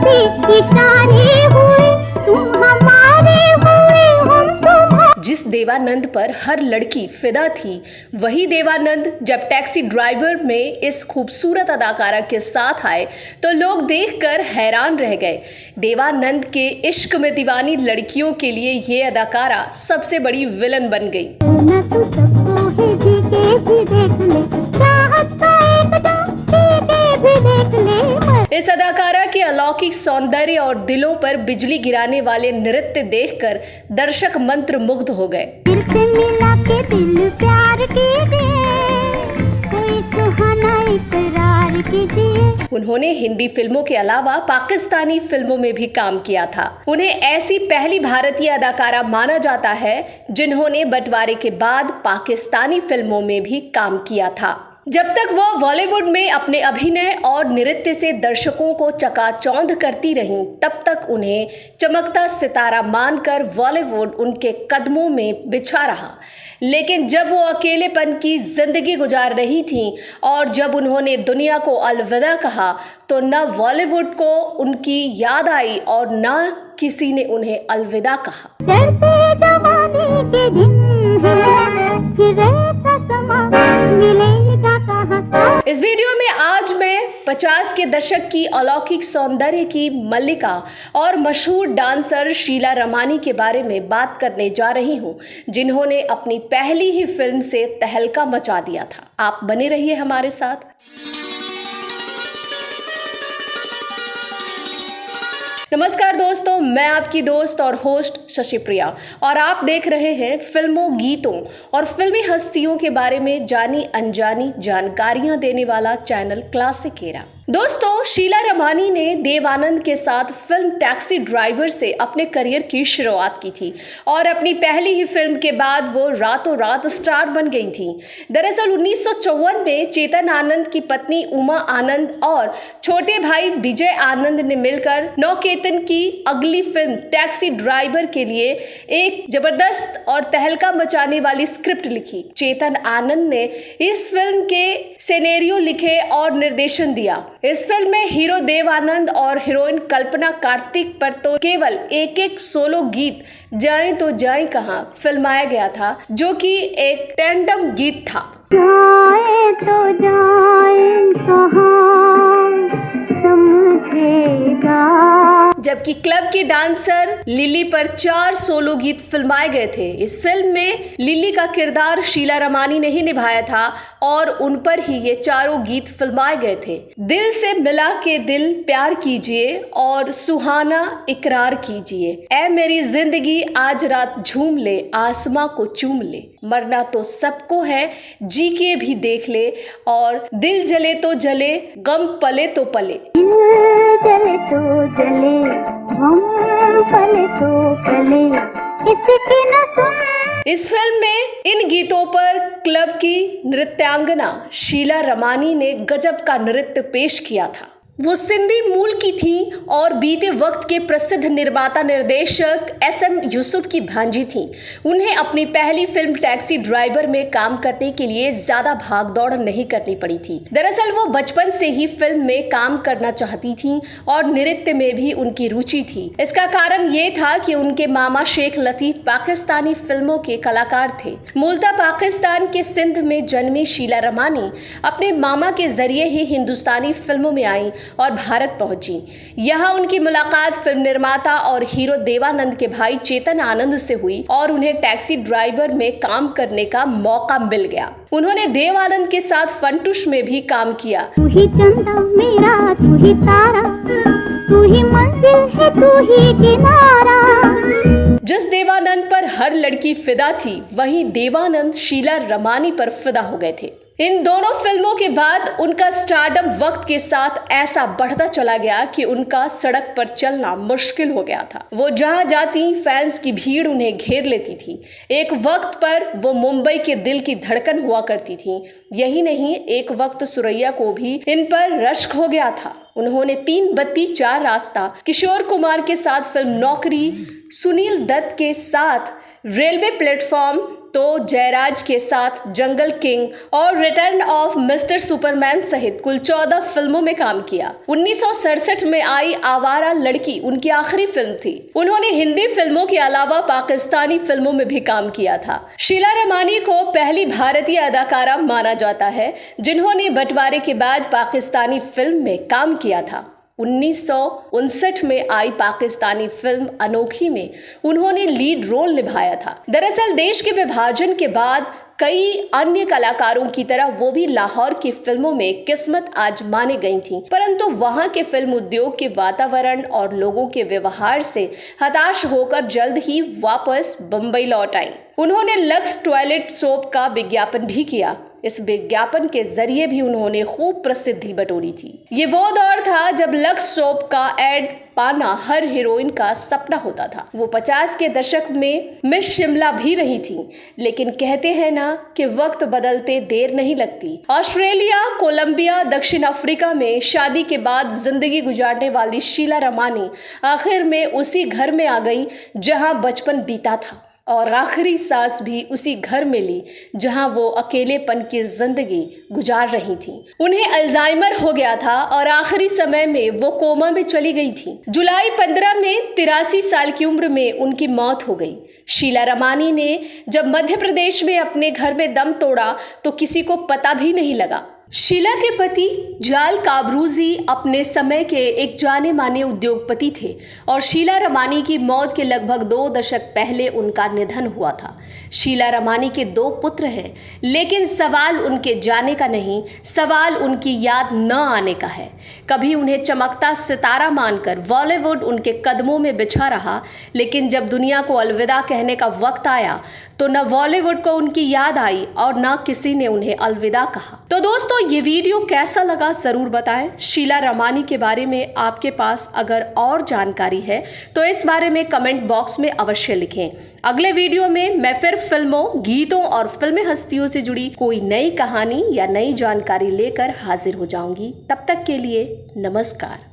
से इशारे हुए, तुम हमारे हुए, हम तुम्हारे। जिस देवानंद पर हर लड़की फिदा थी, वही देवानंद जब टैक्सी ड्राइवर में इस खूबसूरत अदाकारा के साथ आए तो लोग देखकर हैरान रह गए। देवानंद के इश्क में दीवानी लड़कियों के लिए ये अदाकारा सबसे बड़ी विलन बन गई। न तू सबको है जीके भी देख ले, चाहत का एक दम जीके भी देख ले। इस अदाकारा के अलौकिक सौंदर्य और दिलों पर बिजली गिराने वाले नृत्य देखकर दर्शक मंत्र मुग्ध हो गए। दिल से मिला के दिल प्यार कीजिए, कोई सुहाना इकरार कीजिए। उन्होंने हिंदी फिल्मों के अलावा पाकिस्तानी फिल्मों में भी काम किया था। उन्हें ऐसी पहली भारतीय अदाकारा माना जाता है जिन्होंने बंटवारे के बाद पाकिस्तानी फिल्मों में भी काम किया था। जब तक वह बॉलीवुड में अपने अभिनय और नृत्य से दर्शकों को चकाचौंध करती रहीं, तब तक उन्हें चमकता सितारा मानकर बॉलीवुड उनके कदमों में बिछा रहा। लेकिन जब वो अकेलेपन की जिंदगी गुजार रही थीं और जब उन्होंने दुनिया को अलविदा कहा, तो न बॉलीवुड को उनकी याद आई और न किसी ने उन्हें अलविदा कहा। डरते जमाने के दिन है, फिर ऐसा समा मिलेगा कहाँ। इस वीडियो में आज मैं 50 के दशक की अलौकिक सौंदर्य की मल्लिका और मशहूर डांसर शीला रमानी के बारे में बात करने जा रही हूं, जिन्होंने अपनी पहली ही फिल्म से तहलका मचा दिया था। आप बने रहिए हमारे साथ। नमस्कार दोस्तों, मैं आपकी दोस्त और होस्ट शशि प्रिया और आप देख रहे हैं फिल्मों, गीतों और फिल्मी हस्तियों के बारे में जानी अनजानी जानकारियां देने वाला चैनल क्लासिक एरा। दोस्तों, शीला रमानी ने देवानंद के साथ फिल्म टैक्सी ड्राइवर से अपने करियर की शुरुआत की थी और अपनी पहली ही फिल्म के बाद वो रातों रात स्टार बन गई थी। दरअसल 1954 में चेतन आनंद की पत्नी उमा आनंद और छोटे भाई विजय आनंद ने मिलकर नवकेतन की अगली फिल्म टैक्सी ड्राइवर के लिए एक जबरदस्त और तहलका मचाने वाली स्क्रिप्ट लिखी। चेतन आनंद ने इस फिल्म के सिनेरियो लिखे और निर्देशन दिया। इस फिल्म में हीरो देवानंद और हीरोइन कल्पना कार्तिक पर तो केवल एक सोलो गीत जाएं तो जाएं कहां फिल्माया गया था, जो कि एक टैंडम गीत था। जाएं तो जाएं कहाँ समझेगा। जबकि क्लब की डांसर लिली पर 4 सोलो गीत फिल्माए गए थे। इस फिल्म में लिली का किरदार शीला रमानी ने ही निभाया था और उन पर ही ये चारों गीत फिल्माए गए थे। दिल से मिला के दिल प्यार कीजिए और सुहाना इकरार कीजिए, ऐ मेरी जिंदगी आज रात झूम ले, आसमां को चूम ले, मरना तो सबको है जी के भी देख ले, और दिल जले तो जले, गम पले तो पले। जले तो जले, हम पले तो पले, इसकी न सुन। इस फिल्म में इन गीतों पर क्लब की नृत्यांगना शीला रमानी ने गजब का नृत्य पेश किया था। वो सिंधी मूल की थी और बीते वक्त के प्रसिद्ध निर्माता निर्देशक SM यूसुफ की भांजी थी। उन्हें अपनी पहली फिल्म टैक्सी ड्राइवर में काम करने के लिए ज्यादा भागदौड़ नहीं करनी पड़ी थी। दरअसल वो बचपन से ही फिल्म में काम करना चाहती थी और नृत्य में भी उनकी रुचि थी। इसका कारण ये था कि उनके मामा शेख लतीफ पाकिस्तानी फिल्मों के कलाकार थे। मूलतः पाकिस्तान के सिंध में जन्मी शीला रमानी अपने मामा के जरिए ही हिंदुस्तानी फिल्मों में आई और भारत पहुंची। यहाँ उनकी मुलाकात फिल्म निर्माता और हीरो देवानंद के भाई चेतन आनंद से हुई और उन्हें टैक्सी ड्राइवर में काम करने का मौका मिल गया। उन्होंने देवानंद के साथ फंटूश में भी काम किया। तू ही चंदा मेरा, तू ही तारा, तू ही मंजिल है, तू ही किनारा। जिस देवानंद पर हर लड़की फिदा थी, वहीं देवानंद शीला रमानी पर फिदा हो गए थे। इन दोनों फिल्मों के बाद उनका स्टारडम वक्त के साथ ऐसा बढ़ता चला गया कि उनका सड़क पर चलना मुश्किल हो गया था। वो जहां जाती फैंस की भीड़ उन्हें घेर लेती थी। एक वक्त पर वो मुंबई के दिल की धड़कन हुआ करती थी। यही नहीं, एक वक्त सुरैया को भी इन पर रश्क हो गया था। उन्होंने 3 बत्ती 4 रास्ता, किशोर कुमार के साथ फिल्म नौकरी, सुनील दत्त के साथ रेलवे प्लेटफॉर्म, तो जयराज के साथ जंगल किंग और रिटर्न ऑफ मिस्टर सुपरमैन सहित कुल 14 फिल्मों में काम किया। 1967 में आई आवारा लड़की उनकी आखिरी फिल्म थी। उन्होंने हिंदी फिल्मों के अलावा पाकिस्तानी फिल्मों में भी काम किया था। शीला रमानी को पहली भारतीय अदाकारा माना जाता है जिन्होंने बंटवारे के बाद पाकिस्तानी फिल्म में काम किया था। 1959 में आई पाकिस्तानी फिल्म अनोखी में उन्होंने लीड रोल निभाया था। दरअसल देश के विभाजन के बाद कई अन्य कलाकारों की तरह वो भी लाहौर की फिल्मों में किस्मत आजमाने गई थीं, परंतु वहां के फिल्म उद्योग के वातावरण और लोगों के व्यवहार से हताश होकर जल्द ही वापस बंबई लौट आईं। उन्होंने लक्स टॉयलेट सोप का विज्ञापन भी किया। इस विज्ञापन के जरिए भी उन्होंने खूब प्रसिद्धि बटोरी थी। ये वो दौर था जब लक्स सोप का एड पाना हर हीरोइन का सपना होता था। वो 50 के दशक में मिस शिमला भी रही थी, लेकिन कहते हैं ना कि वक्त बदलते देर नहीं लगती। ऑस्ट्रेलिया, कोलंबिया, दक्षिण अफ्रीका में शादी के बाद जिंदगी गुजारने वाली शीला रमानी आखिर में उसी घर में आ गई जहां बचपन बीता था और आखिरी सांस भी उसी घर में ली जहां वो अकेलेपन की जिंदगी गुजार रही थी। उन्हें अल्जाइमर हो गया था और आखिरी समय में वो कोमा में चली गई थी। जुलाई 15 में 83 साल की उम्र में उनकी मौत हो गई। शीला रमानी ने जब मध्य प्रदेश में अपने घर में दम तोड़ा तो किसी को पता भी नहीं लगा। शीला के पति जाल काबरूजी अपने समय के एक जाने माने उद्योगपति थे और शीला रमानी की मौत के लगभग 2 दशक पहले उनका निधन हुआ था। शीला रमानी के 2 पुत्र हैं, लेकिन सवाल उनके जाने का नहीं, सवाल उनकी याद न आने का है। कभी उन्हें चमकता सितारा मानकर बॉलीवुड उनके कदमों में बिछा रहा, लेकिन जब दुनिया को अलविदा कहने का वक्त आया तो न बॉलीवुड को उनकी याद आई और न किसी ने उन्हें अलविदा कहा। तो दोस्तों, ये वीडियो कैसा लगा जरूर बताएं। शीला रमानी के बारे में आपके पास अगर और जानकारी है तो इस बारे में कमेंट बॉक्स में अवश्य लिखें। अगले वीडियो में मैं फिर फिल्मों, गीतों और फिल्मी हस्तियों से जुड़ी कोई नई कहानी या नई जानकारी लेकर हाजिर हो जाऊंगी। तब तक के लिए नमस्कार।